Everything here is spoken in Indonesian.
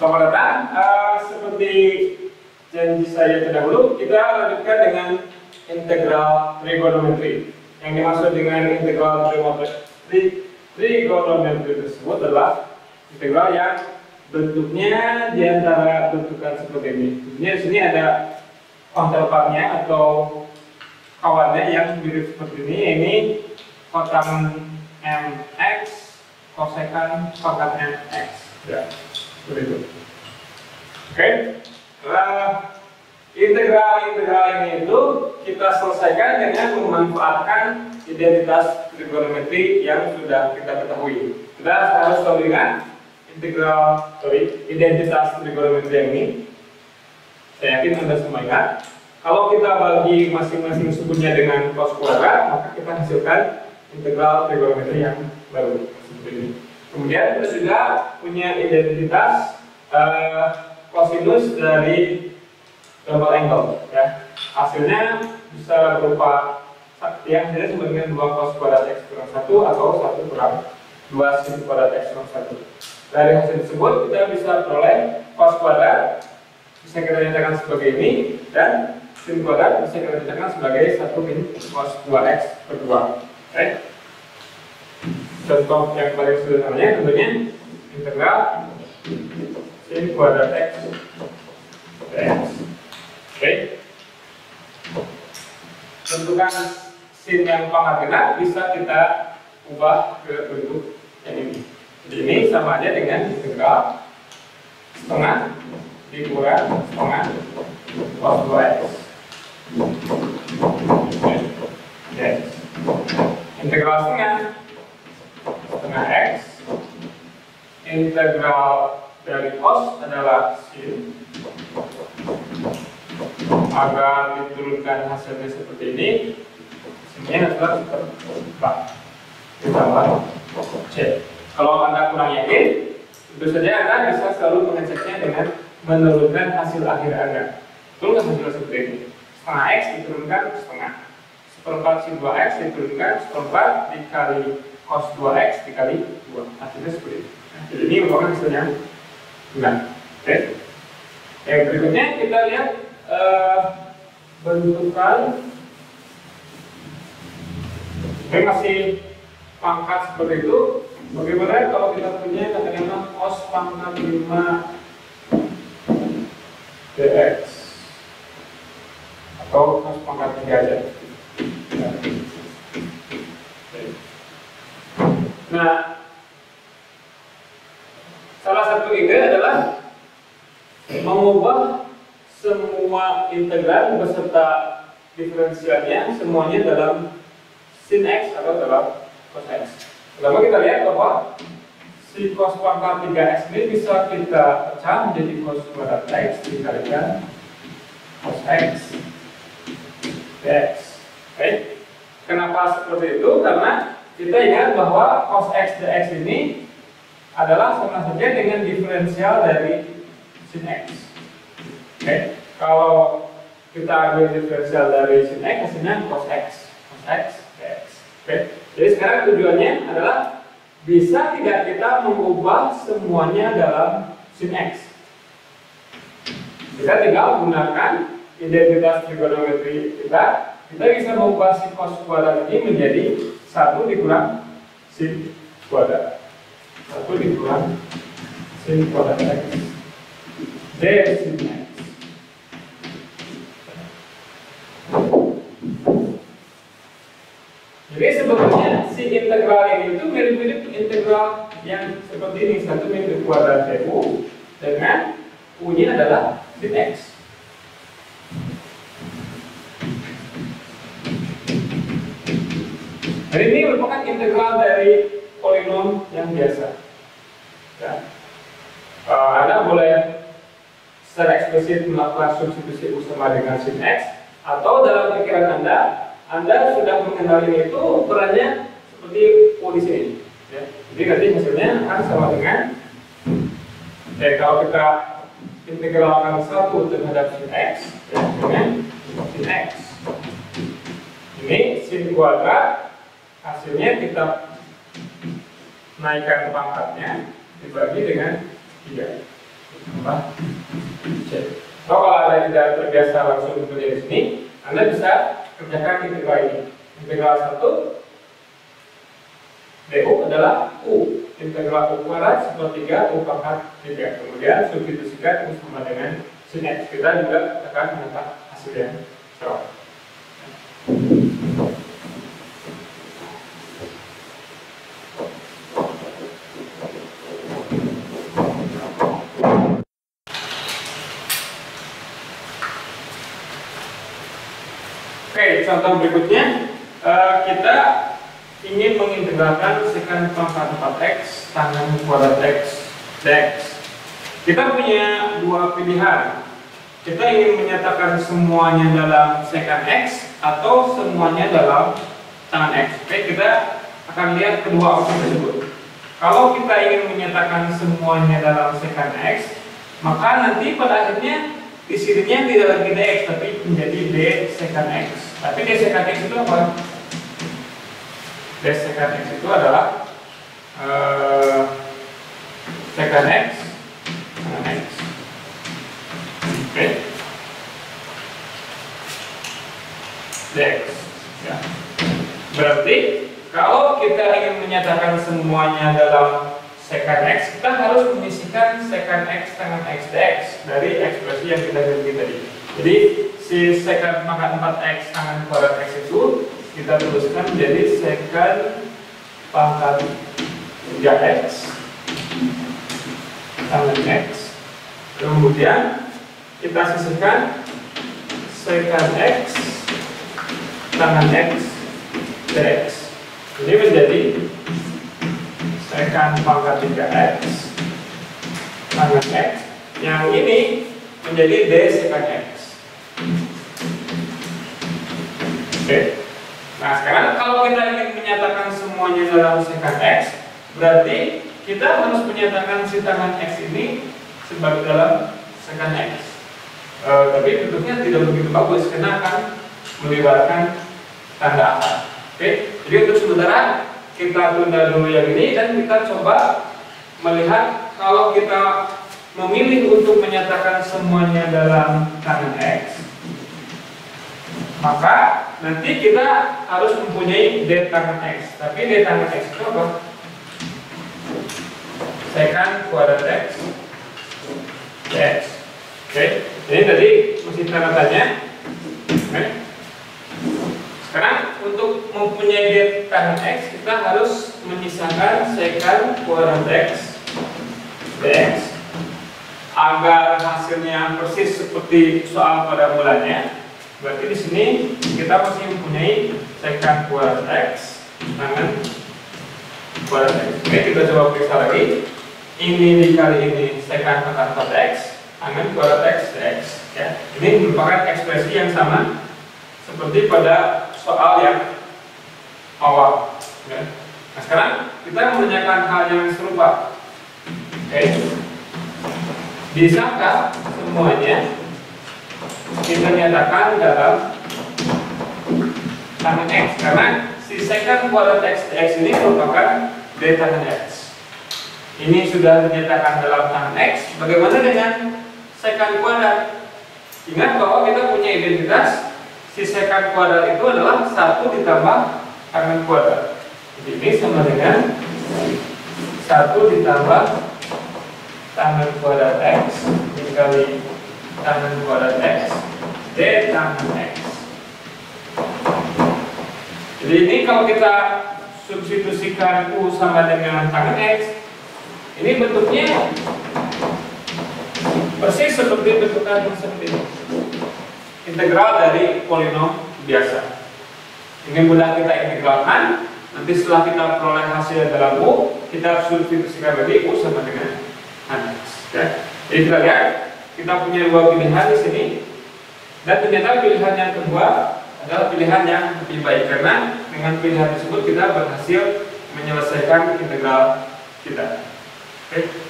Selamat datang. Seperti janji saya terdahulu, kita lanjutkan dengan integral trigonometri. Yang dimaksud dengan integral trigonometri tersebut adalah integral yang bentuknya di antara bentukan seperti ini. Bentuknya di sini ada counterpartnya atau kawannya yang mirip seperti ini. Ini kotan mx, kosekan pangkat mx. Ya, seperti itu. Oke. Integral ini itu kita selesaikan dengan memanfaatkan identitas trigonometri yang sudah kita ketahui. Kita harus tahu dengan identitas trigonometri yang ini. Saya yakin Anda semua ingat. Kalau kita bagi masing-masing sukunya dengan cos kuadrat, maka kita hasilkan integral trigonometri yang baru seperti ini. Kemudian kita juga punya identitas kosinus dari double angle, ya. Hasilnya bisa berupa yang hasilnya sama dengan 2 cos kuadrat x kurang 1 atau 1 kurang 2 sin kuadrat x kurang 1. Dari hasil tersebut kita bisa peroleh cos kuadrat bisa kita nyatakan sebagai ini, dan sin kuadrat bisa kita nyatakan sebagai 1 min cos 2x per 2. Oke. Contoh yang paling sederhananya tentunya integral sin kuadrat x dx. Oke. Bentukan sin yang pangkat genap bisa kita ubah ke bentuk yang ini. Jadi ini sama aja dengan integral setengah dikurang setengah cos 2x dx. Integral setengah x, integral dari cos adalah sin. Agar diturunkan hasilnya seperti ini, sinnya adalah ditambah c. Kalau Anda kurang yakin, tentu saja Anda bisa selalu mengeceknya dengan menurunkan hasil akhir Anda. Betul nggak hasilnya seperti ini? Setengah x diturunkan setengah, seperempat sin 2x diturunkan seperempat dikali cos 2x dikali 2. Hasilnya seperti ini. Nah, jadi ini merupakan hasilnya benar. Oke. Yang berikutnya kita lihat bentukan. Ini masih pangkat seperti itu. Bagaimana kalau kita punya katakanlah cos pangkat 5 dx atau cos pangkat 3 aja. Nah, salah satu ide adalah mengubah semua integral beserta diferensialnya semuanya dalam sin x atau dalam cos x. Pertama kita lihat bahwa si cos pangkat 3x ini bisa kita pecah menjadi cos kuadrat x dikalikan cos x dx. Oke. Kenapa seperti itu? Karena kita ingat bahwa cos x dx ini adalah sama saja dengan diferensial dari sin x. Oke, kalau kita ambil diferensial dari sin x, hasilnya cos x dx. Oke, jadi sekarang tujuannya adalah bisa tidak kita mengubah semuanya dalam sin x. Kita tinggal gunakan identitas trigonometri kita bisa mengubah si cos kuadrat ini menjadi 1 dikurang sin kuadrat. 1 dikurang sin kuadrat x d sin x. Jadi sebetulnya si integral ini itu mirip-mirip integral yang seperti ini, 1 min kuadrat u dengan u-nya adalah sin x. Jadi ini merupakan integral dari polinom yang biasa. Ya. Anda boleh secara eksplisit melakukan substitusi u sama dengan sin x, atau dalam pikiran Anda sudah mengenali itu ukurannya seperti u di sini. Ya. Jadi nanti hasilnya akan sama dengan kalau kita integralkan 1 terhadap sin x, ya, dengan sin x. Ini sin kuadrat, hasilnya kita naikkan pangkatnya dibagi dengan 3. ditambah C. Kalau Anda tidak terbiasa langsung bekerja di sini, Anda bisa kerjakan integral ini. Integral 1 du adalah U. Integral U kuadrat sepertiga U pangkat 3. Kemudian substitusikan U sama dengan sin X. Kita juga akan mendapat hasil yang sama. Oke, contoh berikutnya kita ingin mengintegralkan secant pangkat 4x tangen kuadrat x dx. Kita punya dua pilihan. Kita ingin menyatakan semuanya dalam secant x atau semuanya dalam tangen x. Oke, kita akan lihat kedua opsi tersebut. Kalau kita ingin menyatakan semuanya dalam secant x, maka nanti pada akhirnya di sininya tidak lagi dx tapi menjadi d secant x. Tapi d secant x itu apa? D secant x itu adalah secant x dengan x. Oke. Dx. Ya. Berarti kalau kita ingin menyatakan semuanya dalam secant x, kita harus menyisihkan secant x dengan x dx dari ekspresi yang kita miliki tadi. Jadi si secant pangkat 4x tangen kuadrat x itu kita tuliskan menjadi secant pangkat 3x tangen x. Kemudian kita sisihkan secant x tangen x dx. Ini menjadi secant pangkat 3x tangen x. Yang ini menjadi d secant x. Oke. Nah, sekarang kalau kita ingin menyatakan semuanya dalam secant x, berarti kita harus menyatakan si tangen x ini sebagai dalam secant x. Tapi bentuknya tidak begitu bagus karena akan melibatkan tanda akar. Oke. Jadi untuk sementara kita tunda dulu yang ini dan kita coba melihat kalau kita memilih untuk menyatakan semuanya dalam tangen x, maka nanti kita harus mempunyai d tangen x. Tapi d tangen x itu apa? Secant kuadrat x dx. Oke, ini tadi mesti tanda tanya. Oke. Sekarang untuk mempunyai d tangen x, kita harus menyisakan secant kuadrat x dx agar hasilnya persis seperti soal pada mulanya. Berarti di sini kita masih mempunyai secant kuadrat x tangen kuadrat x. Oke, kita coba periksa lagi. Ini dikali ini secant pangkat 4x tangen kuadrat x dx. Ya, ini merupakan ekspresi yang sama seperti pada soal yang awal. Ya. Nah, sekarang kita menanyakan hal yang serupa. Oke, bisakah semuanya kita nyatakan dalam tangen x, karena si secant kuadrat x dx ini merupakan d tangen x. Ini sudah dinyatakan dalam tangen x. Bagaimana dengan secant kuadrat? Ingat bahwa kita punya identitas si secant kuadrat itu adalah 1 ditambah tangen kuadrat. Jadi ini sama dengan 1 ditambah tangen kuadrat x dikali tangen kuadrat x d tangen x. Jadi ini kalau kita substitusikan u sama dengan tangen x, ini bentuknya persis seperti bentukan yang seperti ini. Integral dari polinom biasa. Ini mudah kita integralkan. Nanti setelah kita peroleh hasil dalam u, kita substitusikan lagi u sama dengan tangen x. Ya. Jadi kita lihat kita punya dua pilihan di sini, dan ternyata pilihan yang kedua adalah pilihan yang lebih baik karena dengan pilihan tersebut kita berhasil menyelesaikan integral kita. Oke.